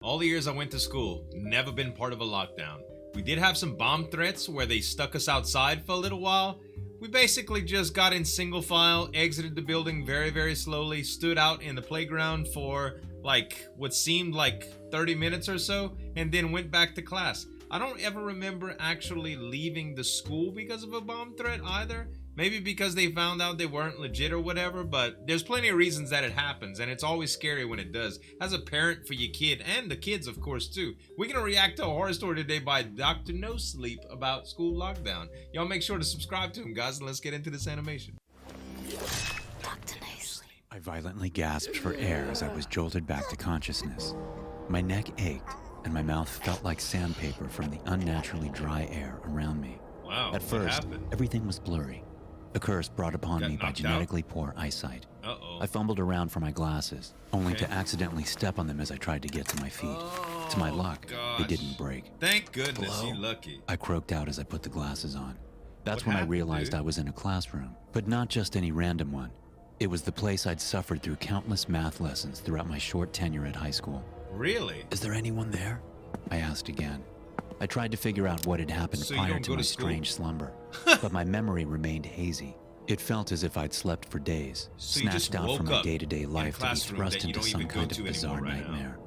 All the years I went to school, never been part of a lockdown. We did have some bomb threats where they stuck us outside for a little while. We basically just got in single file, exited the building very, very slowly, stood out in the playground for like what seemed like 30 minutes or so, and then went back to class. I don't ever remember actually leaving the school because of a bomb threat either. Maybe because they found out they weren't legit or whatever, but there's plenty of reasons that it happens, and it's always scary when it does. As a parent for your kid, and the kids of course too. We're gonna react to a horror story today by Dr NoSleep about school lockdown. Y'all make sure to subscribe to him, guys, and let's get into this animation. Dr NoSleep. I violently gasped for air as I was jolted back to consciousness. My neck ached, and my mouth felt like sandpaper from the unnaturally dry air around me. Wow, At first, everything was blurry. A curse brought upon me by genetically poor eyesight. I fumbled around for my glasses, only to accidentally step on them as I tried to get to my feet. To my luck, they didn't break. Thank goodness, you're lucky. I croaked out as I put the glasses on. That's when I realized I was in a classroom, but not just any random one. It was the place I'd suffered through countless math lessons throughout my short tenure at high school. Really? Is there anyone there? I asked again. I tried to figure out what had happened prior to my strange slumber, but my memory remained hazy. It felt as if I'd slept for days, snatched out from my day-to-day life to be thrust into some kind of bizarre nightmare.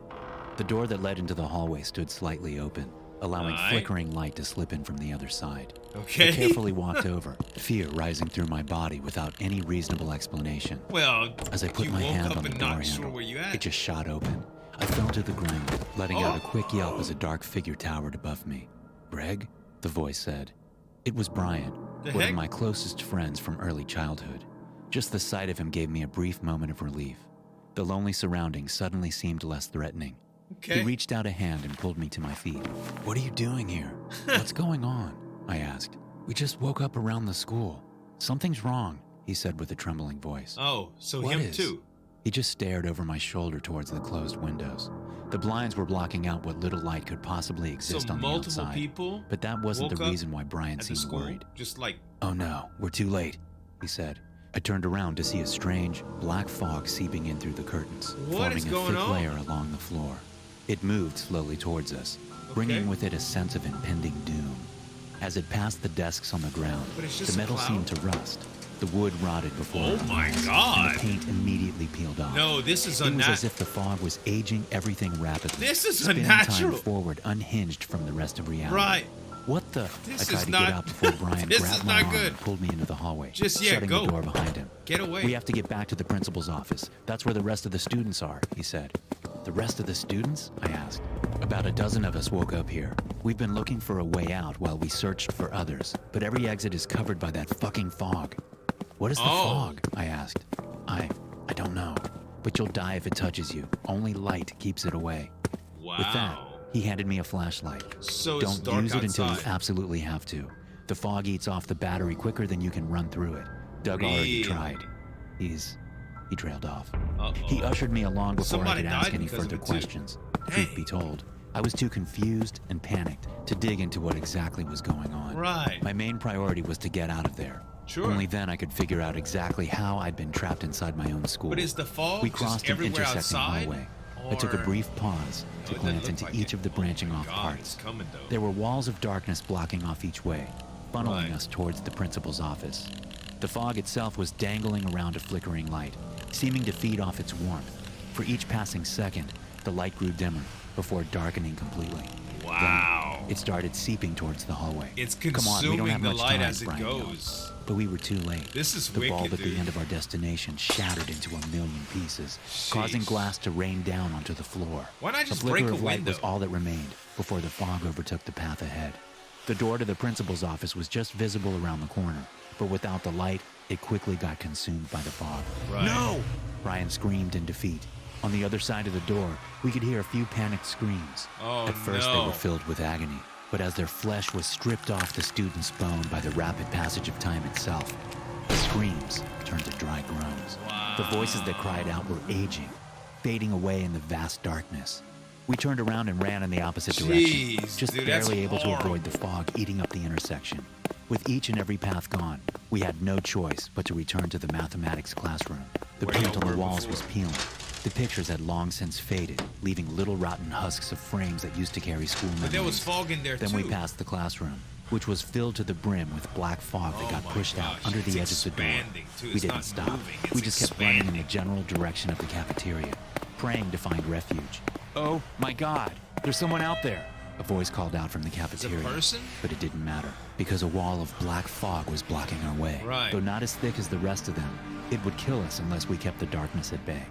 The door that led into the hallway stood slightly open, allowing flickering light to slip in from the other side. I carefully walked over, fear rising through my body without any reasonable explanation. Well, as I put my hand on the door handle, it just shot open. I fell to the ground, letting out a quick yelp as a dark figure towered above me. "Greg?" the voice said. It was Brian, one of my closest friends from early childhood. Just the sight of him gave me a brief moment of relief. The lonely surroundings suddenly seemed less threatening. He reached out a hand and pulled me to my feet. "What are you doing here? What's going on?" I asked. "We just woke up around the school. Something's wrong," he said with a trembling voice. Oh, so "What him is?" too. He just stared over my shoulder towards the closed windows. The blinds were blocking out what little light could possibly exist on the outside. People but that wasn't the reason why Brian at the seemed school, worried. just like, "Oh no, we're too late," he said. I turned around to see a strange, black fog seeping in through the curtains, forming a thick layer along the floor. It moved slowly towards us, bringing with it a sense of impending doom. As it passed the desks on the ground, the metal seemed to rust. The wood rotted before our eyes, and the paint immediately peeled off. No, this is unnatural. It was as if the fog was aging everything rapidly. This is spinning unnatural. time forward, unhinged from the rest of reality. Right. What the? This I tried is to not, get out before Brian this grabbed is my not arm good. and pulled me into the hallway, Just shutting go. the door behind him. Get away. "We have to get back to the principal's office. That's where the rest of the students are," he said. "The rest of the students?" I asked. "About a dozen of us woke up here. We've been looking for a way out while we searched for others, but every exit is covered by that fucking fog." "What is the fog?" I asked. I don't know, but you'll die if it touches you. Only light keeps it away." Wow. With that, he handed me a flashlight. So it's "Don't dark use it until you outside. absolutely have to. The fog eats off the battery quicker than you can run through it. Doug already tried. He trailed off. He ushered me along before I could ask any further questions. Truth be told, I was too confused and panicked to dig into what exactly was going on. My main priority was to get out of there. Only then I could figure out exactly how I'd been trapped inside my own school. But is the fog We crossed an intersecting hallway. I took a brief pause to glance into each of the branching off parts. There were walls of darkness blocking off each way, funneling us towards the principal's office. The fog itself was dangling around a flickering light, seeming to feed off its warmth. For each passing second, the light grew dimmer before darkening completely. Wow. Then it started seeping towards the hallway. It's Come on, we don't have consuming the much light time, as it Brian goes. yelled. But we were too late. This is The wicked, bulb at the dude. end of our destination shattered into a million pieces, causing glass to rain down onto the floor. Why not just a flicker break a of light window? was all that remained before the fog overtook the path ahead. The door to the principal's office was just visible around the corner, but without the light, it quickly got consumed by the fog. No! Brian screamed in defeat. On the other side of the door, we could hear a few panicked screams. At first, they were filled with agony, but as their flesh was stripped off the student's bone by the rapid passage of time itself, the screams turned to dry groans. The voices that cried out were aging, fading away in the vast darkness. We turned around and ran in the opposite direction, just barely able to avoid the fog eating up the intersection. With each and every path gone, we had no choice but to return to the mathematics classroom. The paint on the walls was peeling. The pictures had long since faded, leaving little rotten husks of frames that used to carry school memories. But there was fog in there, Then too. we passed the classroom, which was filled to the brim with black fog that got pushed out under the edge of the door. We didn't stop. We just kept running in the general direction of the cafeteria, praying to find refuge. Oh my God, there's someone out there. A voice called out from the cafeteria. Is it a person? But it didn't matter, because a wall of black fog was blocking our way. Right. Though not as thick as the rest of them, it would kill us unless we kept the darkness at bay.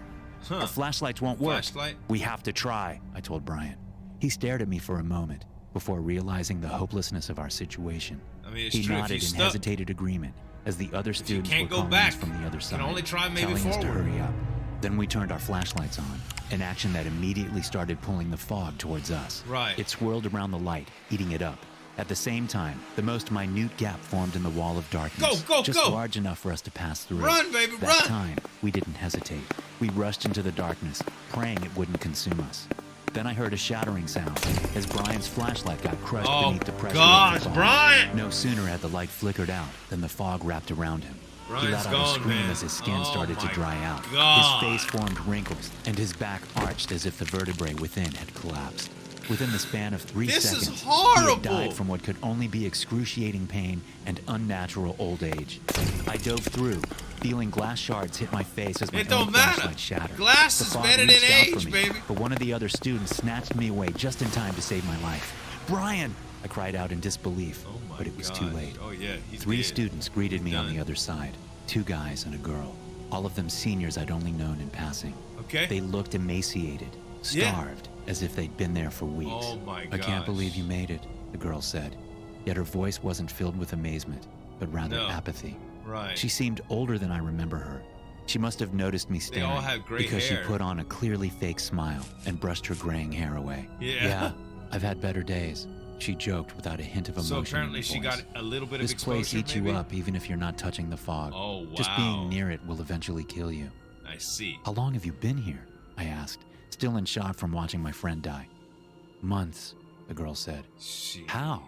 Our flashlights won't work. Flashlight? We have to try, I told Brian. He stared at me for a moment before realizing the hopelessness of our situation. I mean, it's he true. nodded in hesitated agreement as the other students were calling back, us from the other side, you can only try maybe telling us to forward. hurry up. Then we turned our flashlights on, an action that immediately started pulling the fog towards us. Right. It swirled around the light, eating it up. At the same time, the most minute gap formed in the wall of darkness. Go, just go! large enough for us to pass through. Run, baby, that run! time, we didn't hesitate. We rushed into the darkness, praying it wouldn't consume us. Then I heard a shattering sound as Brian's flashlight got crushed beneath the pressure of the fog. Brian! No sooner had the light flickered out than the fog wrapped around him. Brian's he let out gone, a scream man. as his skin started to dry out. God. His face formed wrinkles, and his back arched as if the vertebrae within had collapsed. Within the span of 3 This seconds, is horrible. he had died from what could only be excruciating pain and unnatural old age. I dove through, feeling glass shards hit my face as my It don't own matter. flashlight shattered. Glass The is fog better than reached out for age, me, baby. But one of the other students snatched me away just in time to save my life. Brian! I cried out in disbelief, Oh my but it was too gosh. late. Oh yeah, he's 3 dead. students greeted me on Done. the other side. 2 guys and a girl. All of them seniors I'd only known in passing. Okay. They looked emaciated, Yeah. starved, as if they'd been there for weeks. Oh my I can't gosh. believe you made it, the girl said. Yet her voice wasn't filled with amazement, but rather No. apathy. Right. She seemed older than I remember her. She must have noticed me staring all have gray because hair. she put on a clearly fake smile and brushed her graying hair away. Yeah. I've had better days, she joked without a hint of emotion. So apparently in her she voice. got a little bit of This exposure, place eats you maybe? up even if you're not touching the fog. Oh, wow. Just being near it will eventually kill you. I see. How long have you been here? I asked, still in shock from watching my friend die. Months, the girl said. Jeez. How?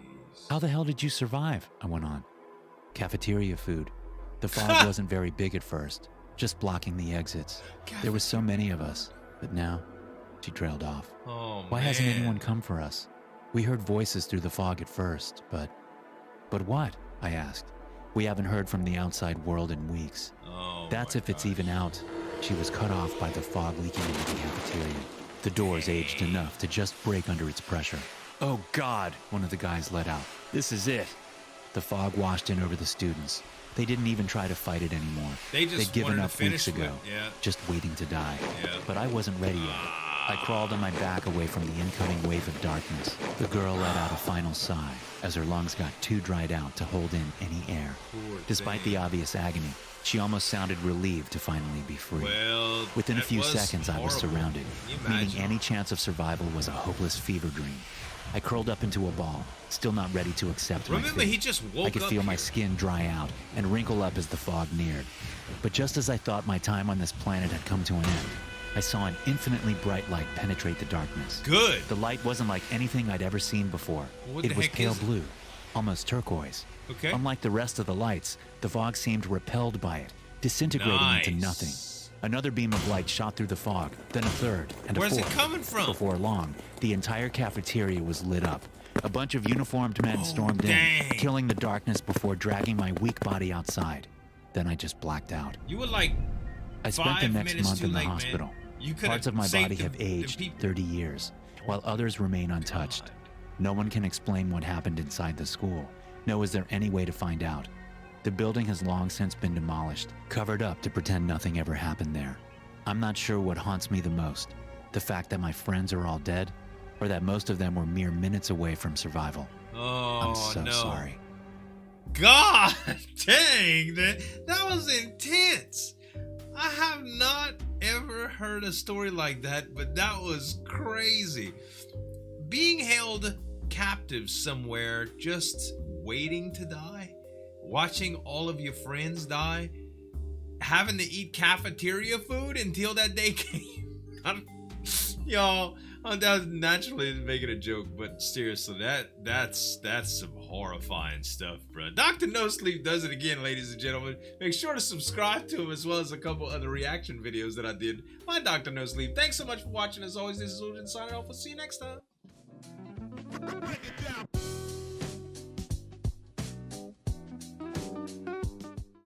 How the hell did you survive? I went on. Cafeteria food. The fog wasn't very big at first, just blocking the exits. There were so many of us, but now, she trailed off. Oh, Why hasn't man. anyone come for us? We heard voices through the fog at first, but what? I asked. We haven't heard from the outside world in weeks. Oh, That's my if it's gosh. even out. She was cut off by the fog leaking into the cafeteria. The doors aged enough to just break under its pressure. Oh God, one of the guys let out. This is it. The fog washed in over the students. They didn't even try to fight it anymore. They just They'd given wanted to up finish weeks ago, with- yeah. just waiting to die. Yeah. But I wasn't ready yet. I crawled on my back away from the incoming wave of darkness. The girl let out a final sigh as her lungs got too dried out to hold in any air. Poor Despite thing. the obvious agony, she almost sounded relieved to finally be free. Well, Within a that few was seconds, I was horrible. surrounded, Can you meaning imagine? any chance of survival was a hopeless fever dream. I curled up into a ball, still not ready to accept my Remember, fate. he just woke I could up feel my here. skin dry out and wrinkle up as the fog neared. But just as I thought my time on this planet had come to an end, I saw an infinitely bright light penetrate the darkness. Good. The light wasn't like anything I'd ever seen before. What It the was heck pale is it? blue, almost turquoise. Okay. Unlike the rest of the lights, the fog seemed repelled by it, disintegrating into Nice. nothing. Another beam of light shot through the fog, then a third, and Where's a it fourth. coming from? Before long, the entire cafeteria was lit up. A bunch of uniformed men stormed dang. in, killing the darkness before dragging my weak body outside. Then I just blacked out. You were like I spent the 5 next minutes month too in the late, man. hospital. You could Parts have of my saved body the- have the aged people. 30 years, while others remain untouched. No one can explain what happened inside the school, nor is there any way to find out. The building has long since been demolished, covered up to pretend nothing ever happened there. I'm not sure what haunts me the most, the fact that my friends are all dead, or that most of them were mere minutes away from survival. Oh, I'm so no. sorry. God dang, that was intense. I have not ever heard a story like that, but that was crazy. Being held captive somewhere, just waiting to die, watching all of your friends die, having to eat cafeteria food until that day came. Y'all, I'm naturally making a joke, but seriously, that's some horrifying stuff, bro. Dr. NoSleep does it again, ladies and gentlemen. Make sure to subscribe to him as well as a couple other reaction videos that I did by Dr. NoSleep. Thanks so much for watching. As always, this is Zueljin signing off. We'll see you next time.